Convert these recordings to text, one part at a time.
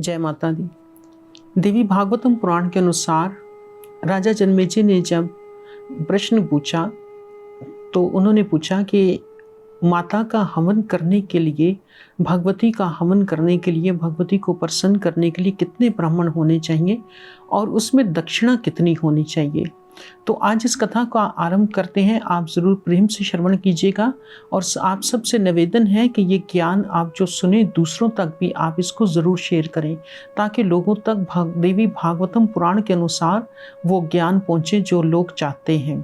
जय माता दी। देवी भागवतम पुराण के अनुसार राजा जन्मेजय ने जब प्रश्न पूछा तो उन्होंने पूछा कि माता का हवन करने के लिए, भगवती का हवन करने के लिए, भगवती को प्रसन्न करने के लिए कितने ब्राह्मण होने चाहिए और उसमें दक्षिणा कितनी होनी चाहिए। तो आज इस कथा का आरंभ करते हैं। आप ज़रूर प्रेम से श्रवण कीजिएगा और आप सबसे निवेदन है कि ये ज्ञान आप जो सुने दूसरों तक भी आप इसको ज़रूर शेयर करें, ताकि लोगों तक देवी भागवतम पुराण के अनुसार वो ज्ञान पहुँचे जो लोग चाहते हैं।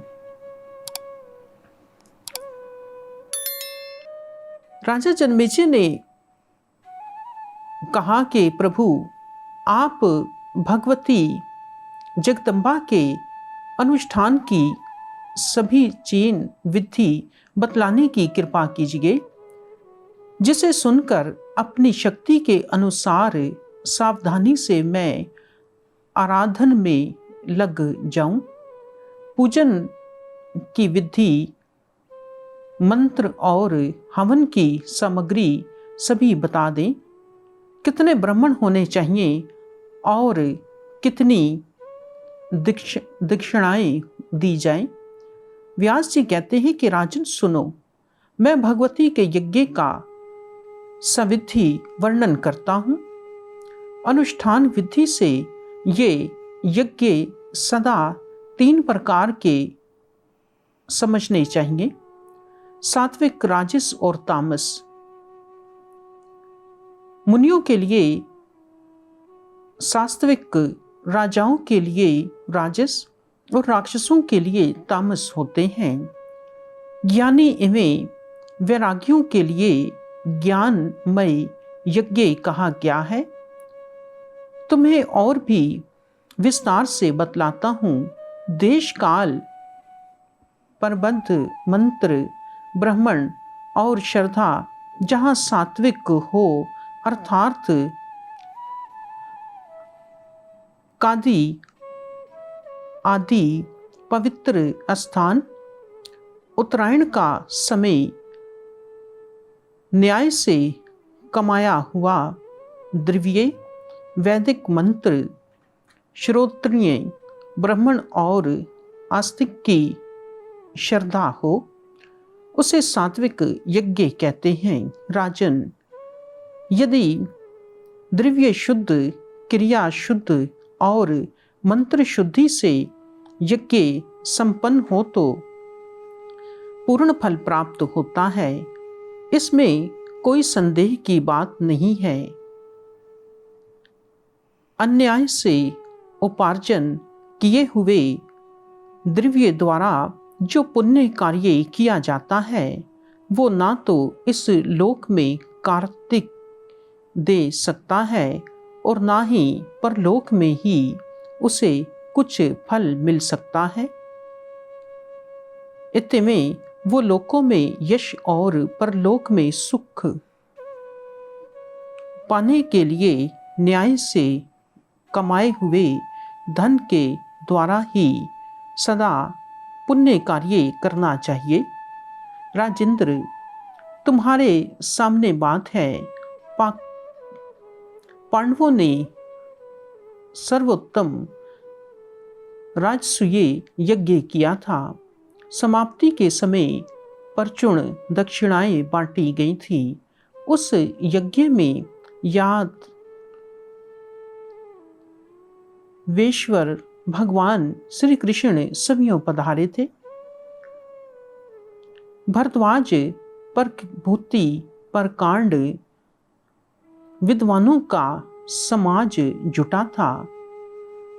राजा जन्मेजय ने कहा कि प्रभु, आप भगवती जगदम्बा के अनुष्ठान की सभी चीन विधि बतलाने की कृपा कीजिए, जिसे सुनकर अपनी शक्ति के अनुसार सावधानी से मैं आराधन में लग जाऊं। पूजन की विधि, मंत्र और हवन की सामग्री सभी बता दें। कितने ब्राह्मण होने चाहिए और कितनी दक्षिणाएं दी जाएं। व्यास जी कहते हैं कि राजन सुनो, मैं भगवती के यज्ञ का सविधि वर्णन करता हूँ। अनुष्ठान विधि से ये यज्ञ सदा 3 प्रकार के समझने चाहिए: सात्विक, राजस और तामस। मुनियों के लिए सात्विक, राजाओं के लिए राजस और राक्षसों के लिए तामस होते हैं। ज्ञानी एवं वैरागियों के लिए ज्ञानमय यज्ञ कहा गया है। तुम्हें और भी विस्तार से बतलाता हूँ। देश काल, प्रबंध, मंत्र, ब्राह्मण और श्रद्धा जहाँ सात्विक हो, अर्थात कादी आदि पवित्र स्थान, उत्तरायण का समय न्याय से कमाया हुआ द्रव्य, वैदिक मंत्र, श्रोत्रिय ब्राह्मण और आस्तिक की श्रद्धा हो, उसे सात्विक यज्ञ कहते हैं। राजन, यदि द्रव्य शुद्ध, क्रिया शुद्ध और मंत्र शुद्धि से यज्ञ संपन्न हो तो पूर्ण फल प्राप्त होता है। इसमें कोई संदेह की बात नहीं है। अन्याय से उपार्जन किए हुए द्रव्य द्वारा जो पुण्य कार्य किया जाता है, वो ना तो इस लोक में कार्तिक दे सकता है और ना ही परलोक में ही उसे कुछ फल मिल सकता है। इतने में वो लोकों में यश और परलोक में सुख पाने के लिए न्याय से कमाए हुए धन के द्वारा ही सदा पुण्य कार्य करना चाहिए। राजेंद्र, तुम्हारे सामने बात है। पांडवों ने सर्वोत्तम राजसूय यज्ञ किया था। समाप्ति के समय परचूर्ण दक्षिणाएं बांटी गई थी। उस यज्ञ में याद वेश्वर भगवान श्री कृष्ण सभी पधारे थे। भरद्वाज पर भूति पर कांड विद्वानों का समाज जुटा था।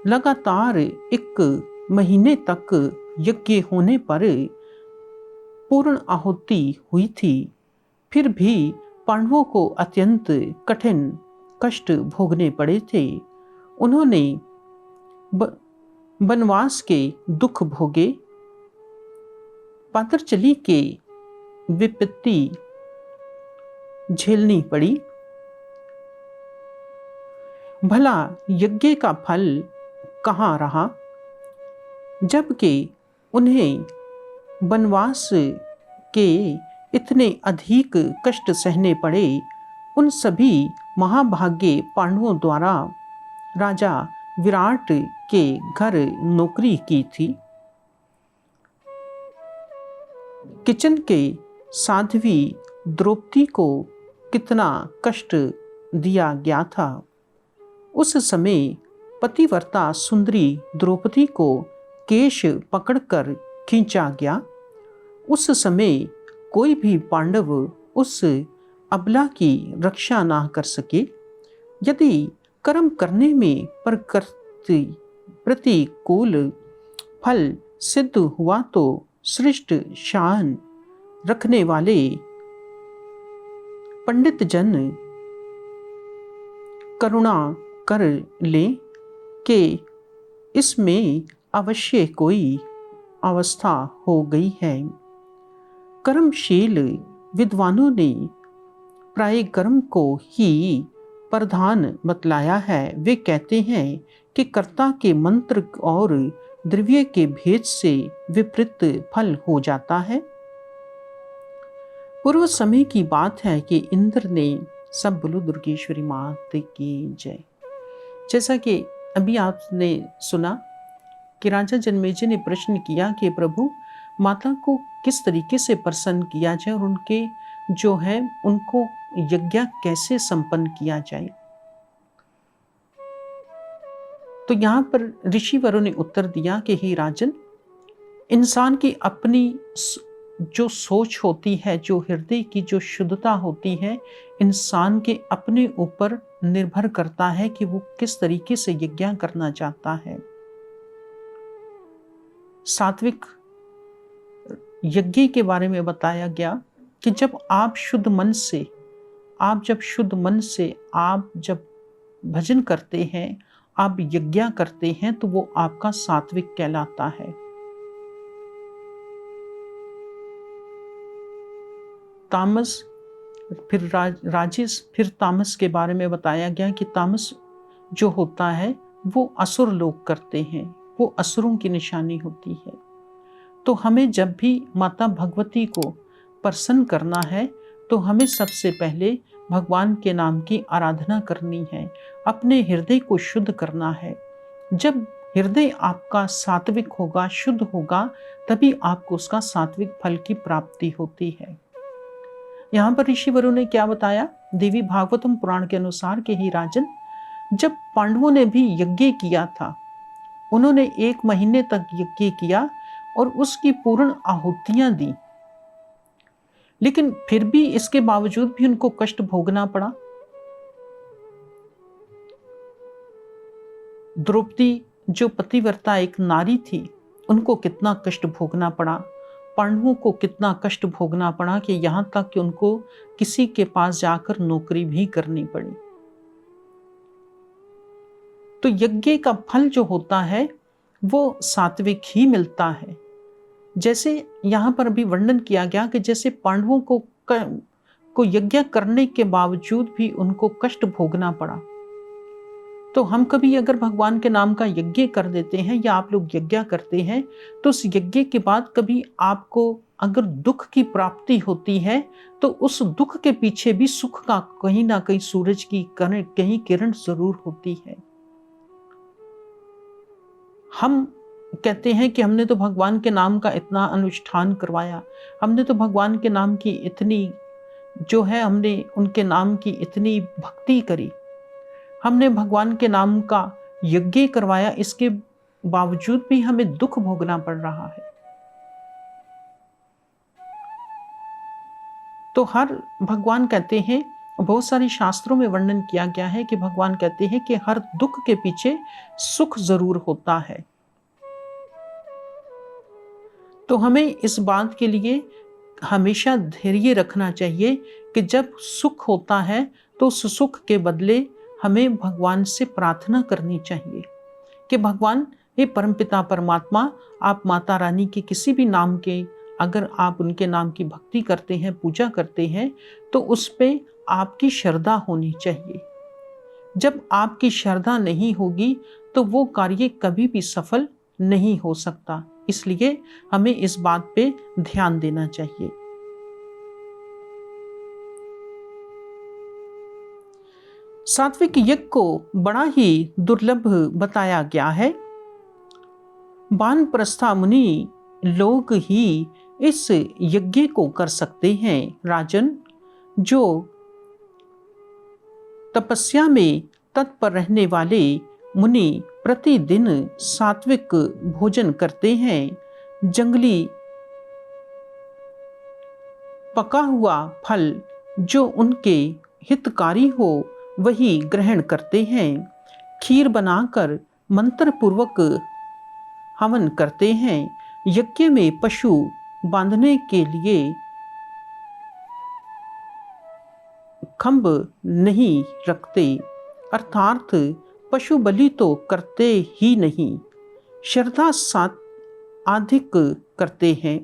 लगातार 1 महीने तक यज्ञ होने पर पूर्ण आहुति हुई थी। फिर भी पांडवों को अत्यंत कठिन कष्ट भोगने पड़े थे। उन्होंने वनवास के दुख भोगे, पातरचली के विपत्ति झेलनी पड़ी। भला यज्ञ का फल कहाँ रहा, जबकि उन्हें वनवास के इतने अधिक कष्ट सहने पड़े। उन सभी महाभाग्य पांडवों द्वारा राजा विराट के घर नौकरी की थी। किचन के साध्वी द्रौपदी को कितना कष्ट दिया गया था। उस समय पतिव्रता सुंदरी द्रौपदी को केश पकड़कर खींचा गया। उस समय कोई भी पांडव उस अबला की रक्षा ना कर सके। यदि कर्म करने में प्रकृति प्रतिकूल फल सिद्ध हुआ तो श्रेष्ठ शान रखने वाले पंडित जन करुणा कर लें कि इसमें अवश्य कोई अवस्था हो गई है। कर्मशील विद्वानों ने प्राय कर्म को ही प्रधान बतलाया है। वे कहते हैं कि कर्ता के मंत्र और द्रव्य के भेद से विपरीत फल हो जाता है। पूर्व समय की बात है कि इंद्र ने, सब बोलो दुर्गेश्वरी मात की जय। जैसा कि अभी आपने सुना कि राजा जन्मेजय ने प्रश्न किया कि प्रभु माता को किस तरीके से प्रसन्न किया जाए और उनके जो है उनको यज्ञ कैसे संपन्न किया जाए। तो यहाँ पर ऋषिवरों ने उत्तर दिया कि हे राजन, इंसान की अपनी जो सोच होती है, जो हृदय की जो शुद्धता होती है, इंसान के अपने ऊपर निर्भर करता है कि वो किस तरीके से यज्ञ करना चाहता है। सात्विक यज्ञ के बारे में बताया गया कि जब आप शुद्ध मन से आप जब भजन करते हैं, आप यज्ञ करते हैं, तो वो आपका सात्विक कहलाता है। तामस फिर राजस फिर तामस के बारे में बताया गया कि तामस जो होता है वो असुर लोग करते हैं, वो असुरों की निशानी होती है। तो हमें जब भी माता भगवती को प्रसन्न करना है तो हमें सबसे पहले भगवान के नाम की आराधना करनी है, अपने हृदय को शुद्ध करना है। जब हृदय आपका सात्विक होगा, शुद्ध होगा, तभी आपको उसका सात्विक फल की प्राप्ति होती है। यहाँ पर ऋषिवरों ने क्या बताया? देवी भागवतम पुराण के अनुसार कि हे राजन, जब पांडवों ने भी यज्ञ किया था, उन्होंने 1 महीने तक यज्ञ किया और उसकी पूर्ण आहुतियां दी, लेकिन फिर भी इसके बावजूद भी उनको कष्ट भोगना पड़ा। द्रौपदी जो पतिव्रता एक नारी थी, उनको कितना कष्ट भोगना पड़ा, पांडवों को कितना कष्ट भोगना पड़ा कि यहां तक कि उनको किसी के पास जाकर नौकरी भी करनी पड़ी। तो यज्ञ का फल जो होता है वो सात्विक ही मिलता है। जैसे यहाँ पर अभी वर्णन किया गया कि जैसे पांडवों को यज्ञ करने के बावजूद भी उनको कष्ट भोगना पड़ा, तो हम कभी अगर भगवान के नाम का यज्ञ कर देते हैं या आप लोग यज्ञ करते हैं, तो उस यज्ञ के बाद कभी आपको अगर दुख की प्राप्ति होती है तो उस दुख के पीछे भी सुख का कहीं ना कहीं सूरज की कहीं किरण जरूर होती है। हम कहते हैं कि हमने तो भगवान के नाम का इतना अनुष्ठान करवाया, हमने तो भगवान के नाम की इतनी जो है, हमने उनके नाम की इतनी भक्ति करी, हमने भगवान के नाम का यज्ञ करवाया, इसके बावजूद भी हमें दुख भोगना पड़ रहा है। तो हर भगवान कहते हैं, बहुत सारे शास्त्रों में वर्णन किया गया है कि भगवान कहते हैं कि हर दुख के पीछे सुख जरूर होता है। तो हमें इस बात के लिए हमेशा धैर्य रखना चाहिए कि जब सुख होता है तो उस सुख के बदले हमें भगवान से प्रार्थना करनी चाहिए कि भगवान, हे परमपिता परमात्मा, आप माता रानी के किसी भी नाम के, अगर आप उनके नाम की भक्ति करते हैं, पूजा करते हैं, तो उस पे आपकी श्रद्धा होनी चाहिए। जब आपकी श्रद्धा नहीं होगी तो वो कार्य कभी भी सफल नहीं हो सकता। इसलिए हमें इस बात पे ध्यान देना चाहिए। सात्विक यज्ञ को बड़ा ही दुर्लभ बताया गया है। वानप्रस्था मुनि लोग ही इस यज्ञ को कर सकते हैं। राजन, जो तपस्या में तत्पर रहने वाले मुनि प्रतिदिन सात्विक भोजन करते हैं, जंगली पका हुआ फल जो उनके हितकारी हो वही ग्रहण करते हैं, खीर बनाकर मंत्र पूर्वक हवन करते हैं, यज्ञ में पशु बांधने के लिए खंभ नहीं रखते, अर्थात पशु बलि तो करते ही नहीं, श्रद्धा साथ अधिक करते हैं।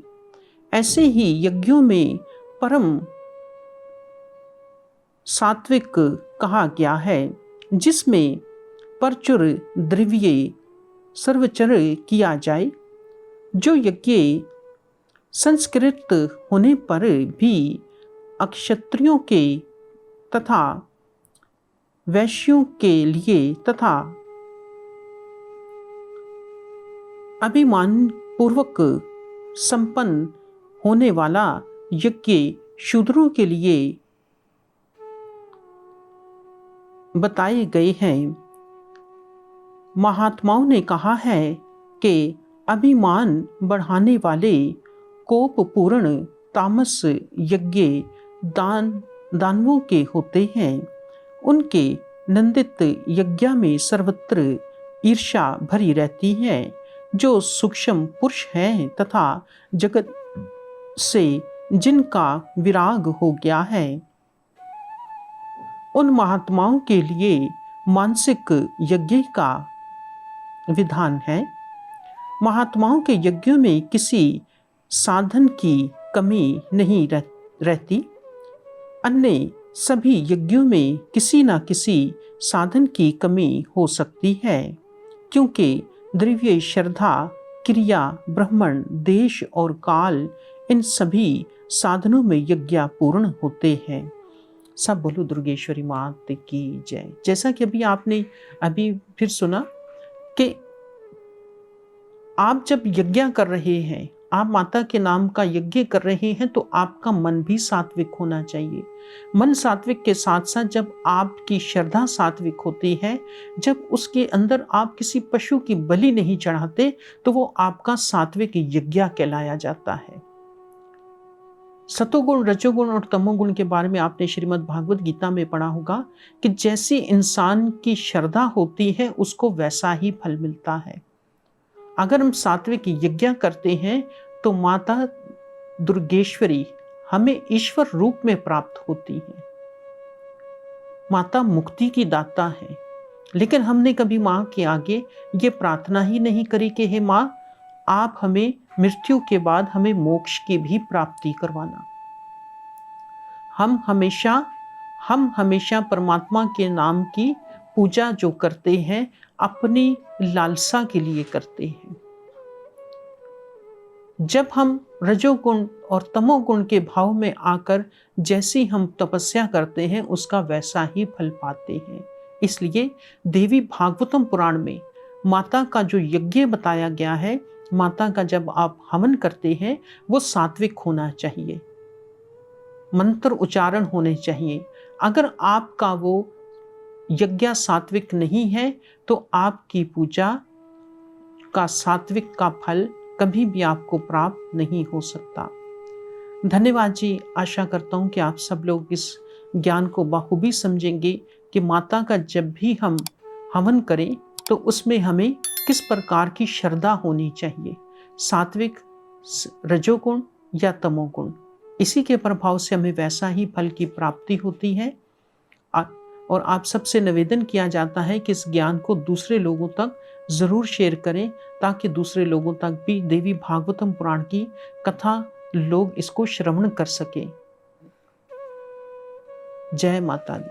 ऐसे ही यज्ञों में परम सात्विक कहा गया है, जिसमें प्रचुर द्रव्य सर्वचर किया जाए। जो यज्ञ संस्कृत होने पर भी अक्षत्रियों के तथा वैश्यों के लिए तथा अभिमान पूर्वक संपन्न होने वाला यज्ञ शूद्रों के लिए बताए गए हैं। महात्माओं ने कहा है कि अभिमान बढ़ाने वाले कोप पूर्ण तामस यज्ञ दानवों के होते हैं। उनके नंदित यज्ञ में सर्वत्र ईर्ष्या भरी रहती है। जो सूक्ष्म पुरुष हैं तथा जगत से जिनका विराग हो गया है, उन महात्माओं के लिए मानसिक यज्ञ का विधान है। महात्माओं के यज्ञों में किसी साधन की कमी नहीं रहती। अन्य सभी यज्ञों में किसी न किसी साधन की कमी हो सकती है, क्योंकि द्रव्य, श्रद्धा, क्रिया, ब्राह्मण, देश और काल, इन सभी साधनों में यज्ञ पूर्ण होते हैं। सब बोलो दुर्गेश्वरी मात की जय। जैसा कि आपने फिर सुना कि आप जब यज्ञ कर रहे हैं, आप माता के नाम का यज्ञ कर रहे हैं, तो आपका मन भी सात्विक होना चाहिए। मन सात्विक के साथ साथ जब आपकी श्रद्धा सात्विक होती है, जब उसके अंदर आप किसी पशु की बलि नहीं चढ़ाते, तो वो आपका सात्विक यज्ञ कहलाया जाता है। सतोगुण, रजोगुण और तमोगुण के बारे में आपने श्रीमद् भागवत गीता में पढ़ा होगा कि जैसी इंसान की श्रद्धा होती है उसको वैसा ही फल मिलता है। अगर हम सात्विक यज्ञ करते हैं तो माता दुर्गेश्वरी हमें ईश्वर रूप में प्राप्त होती है। माता मुक्ति की दाता है, लेकिन हमने कभी माँ के आगे ये प्रार्थना ही नहीं करी कि हे माँ, आप हमें मृत्यु के बाद हमें मोक्ष की भी प्राप्ति करवाना। हम हमेशा परमात्मा के नाम की पूजा जो करते हैं, अपनी लालसा के लिए करते हैं। जब हम रजोगुण और तमोगुण के भाव में आकर जैसी हम तपस्या करते हैं, उसका वैसा ही फल पाते हैं। इसलिए देवी भागवतम पुराण में माता का जो यज्ञ बताया गया है, माता का जब आप हवन करते हैं, वो सात्विक होना चाहिए, मंत्र उच्चारण होने चाहिए। अगर आपका वो यज्ञ सात्विक नहीं है, तो आपकी पूजा का सात्विक का फल कभी भी आपको प्राप्त नहीं हो सकता। धन्यवाद जी। आशा करता हूँ कि आप सब लोग इस ज्ञान को बखूबी समझेंगे कि माता का जब भी हम हवन करें तो उसमें हमें किस प्रकार की श्रद्धा होनी चाहिए, सात्विक, रजोगुण या तमोगुण। इसी के प्रभाव से हमें वैसा ही फल की प्राप्ति होती है। और आप सबसे निवेदन किया जाता है कि इस ज्ञान को दूसरे लोगों तक जरूर शेयर करें, ताकि दूसरे लोगों तक भी देवी भागवतम पुराण की कथा लोग इसको श्रवण कर सकें। जय माता दी।